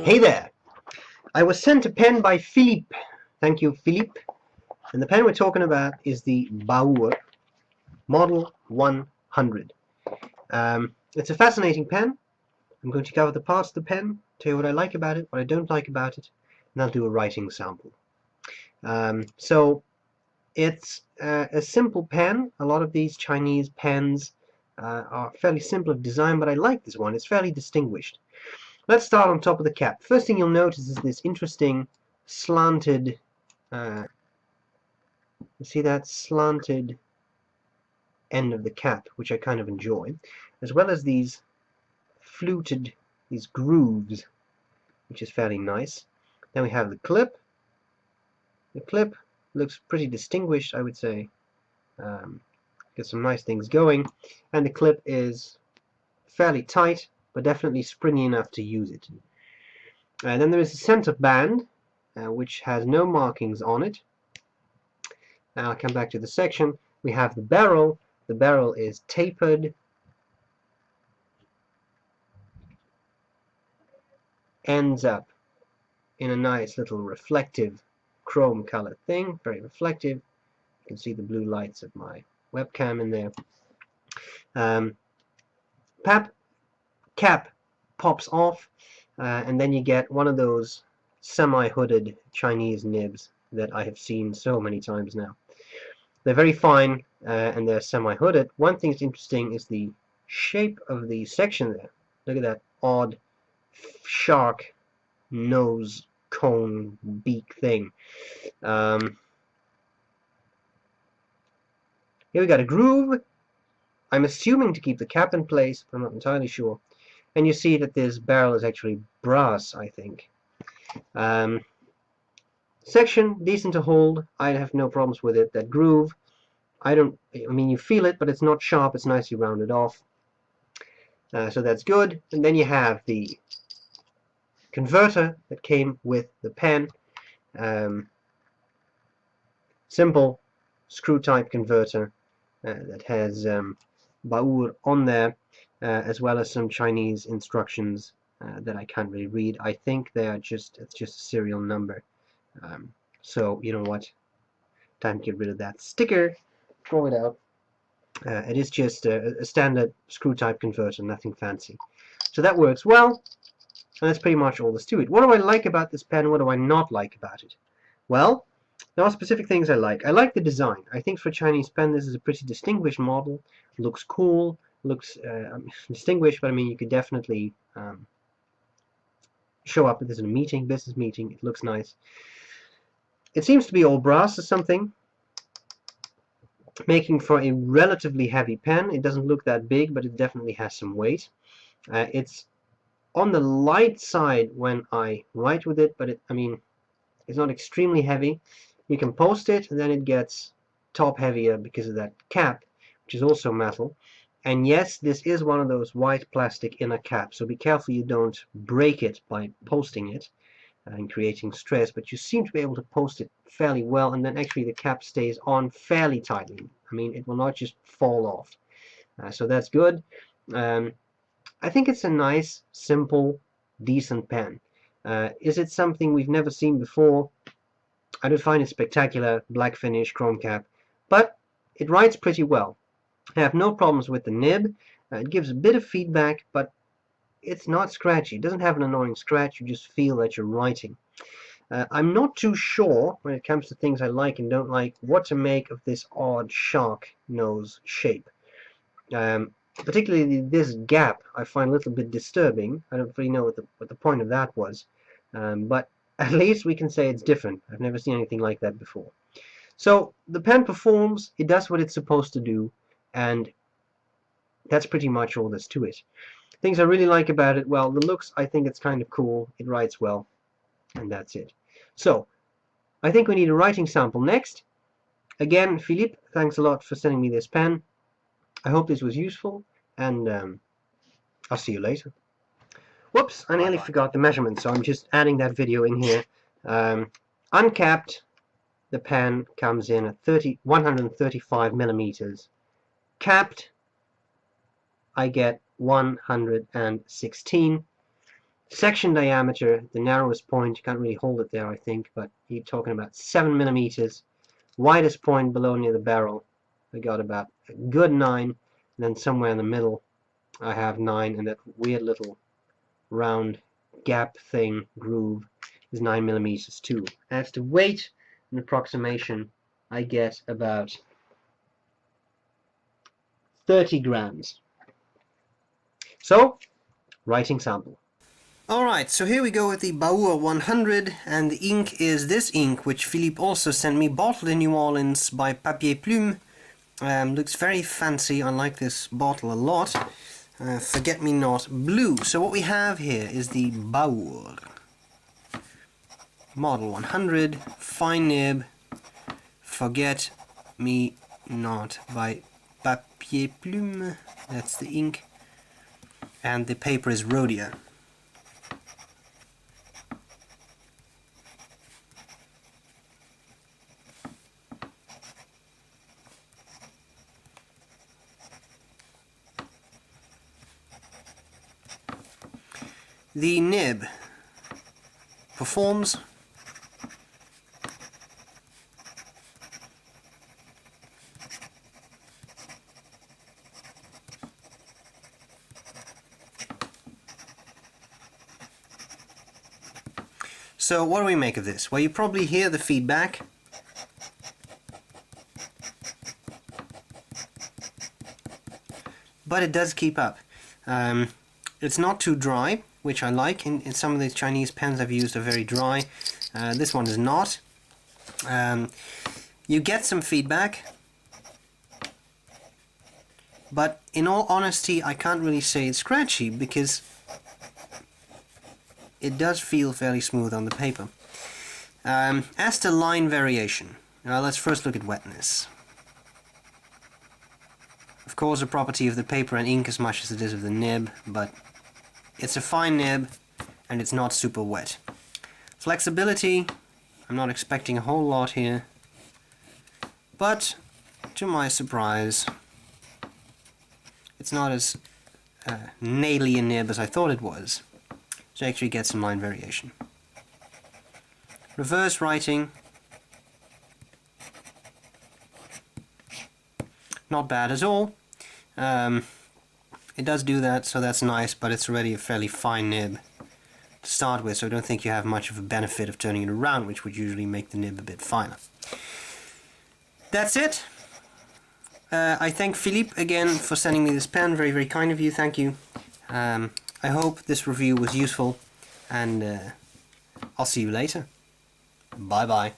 Hey there! I was sent a pen by Philippe. Thank you, Philippe. And the pen we're talking about is the Baoer Model 100. It's a fascinating pen. I'm going to cover the parts of the pen, tell you what I like about it, what I don't like about it, and I'll do a writing sample. So it's a simple pen. A lot of these Chinese pens are fairly simple of design, but I like this one. It's fairly distinguished. Let's start on top of the cap. First thing you'll notice is this interesting slanted, you see that slanted end of the cap, which I kind of enjoy, as well as these fluted, these grooves, which is fairly nice. Then we have the clip. The clip looks pretty distinguished, I would say. Got some nice things going, and the clip is fairly tight, but definitely springy enough to use it. And then there is the center band, which has no markings on it. Now I'll come back to the section. We have the barrel. The barrel is tapered, ends up in a nice little reflective chrome colored thing, very reflective. You can see the blue lights of my webcam in there. Cap pops off, and then you get one of those semi-hooded Chinese nibs that I have seen so many times now. They're very fine, and they're semi-hooded. One thing that's interesting is the shape of the section there. Look at that odd shark nose cone beak thing. Here we got a groove. I'm assuming to keep the cap in place, but I'm not entirely sure. And you see that this barrel is actually brass, I think. Section, decent to hold. I have no problems with it. That groove, I mean, you feel it, but it's not sharp. It's nicely rounded off. So that's good. And then you have the converter that came with the pen. Simple screw type converter that has Baoer on there, as well as some Chinese instructions that I can't really read. I think they are it's just a serial number. So you know what? Time to get rid of that sticker. Throw it out. It is just a standard screw type converter, nothing fancy. So that works well, and that's pretty much all there's to it. What do I like about this pen? What do I not like about it? Well, there are specific things I like. I like the design. I think for a Chinese pen, this is a pretty distinguished model. Looks cool, looks distinguished, but I mean, you could definitely show up with this in a meeting, business meeting. It looks nice. It seems to be all brass or something, making for a relatively heavy pen. It doesn't look that big, but it definitely has some weight. It's on the light side when I write with it, but I mean, it's not extremely heavy. You can post it, and then it gets top heavier because of that cap, which is also metal. And yes, this is one of those white plastic inner caps, so be careful you don't break it by posting it and creating stress, but you seem to be able to post it fairly well, and then actually the cap stays on fairly tightly. I mean, it will not just fall off. So that's good. I think it's a nice, simple, decent pen. Is it something we've never seen before? I don't find it spectacular, black finish, chrome cap, but it writes pretty well. I have no problems with the nib. It gives a bit of feedback, but it's not scratchy. It doesn't have an annoying scratch. You just feel that you're writing. I'm not too sure, when it comes to things I like and don't like, what to make of this odd shark nose shape. Particularly this gap I find a little bit disturbing. I don't really know what the point of that was. But at least we can say it's different. I've never seen anything like that before. So the pen performs. It does what it's supposed to do. And that's pretty much all there's to it. Things I really like about it, well, the looks, I think it's kind of cool. It writes well. And that's it. So, I think we need a writing sample next. Again, Philippe, thanks a lot for sending me this pen. I hope this was useful, and I'll see you later. Whoops, I nearly forgot the measurement, so I'm just adding that video in here. Uncapped, the pen comes in at 135 millimeters. Capped, I get 116. Section diameter, the narrowest point, you can't really hold it there, I think, but you're talking about 7 millimeters. Widest point below near the barrel, I got about a good 9, and then somewhere in the middle I have 9, and that weird little round gap thing, groove, is 9 millimeters too. As to weight and approximation, I get about 30 grams. So, writing sample. Alright, so here we go with the Baoer 100, and the ink is this ink, which Philippe also sent me, bottled in New Orleans by Papier Plume. Looks very fancy, I like this bottle a lot. Forget-me-not blue. So what we have here is the Baoer Model 100, fine nib, Forget-me-not by Papier Plume. That's the ink. And the paper is Rhodia. The nib performs. So what do we make of this? Well, you probably hear the feedback. But it does keep up. It's not too dry, which I like. In some of the Chinese pens I've used are very dry. This one is not. You get some feedback, but in all honesty I can't really say it's scratchy because it does feel fairly smooth on the paper. As to line variation, let's first look at wetness. Of course, a property of the paper and ink as much as it is of the nib, but it's a fine nib and it's not super wet. Flexibility, I'm not expecting a whole lot here, but to my surprise, it's not as naily a nib as I thought it was. So I actually get some line variation. Reverse writing, not bad at all. It does do that, so that's nice, but it's already a fairly fine nib to start with, so I don't think you have much of a benefit of turning it around, which would usually make the nib a bit finer. That's it. I thank Philippe again for sending me this pen. Very, very kind of you. Thank you. I hope this review was useful, and I'll see you later. Bye bye.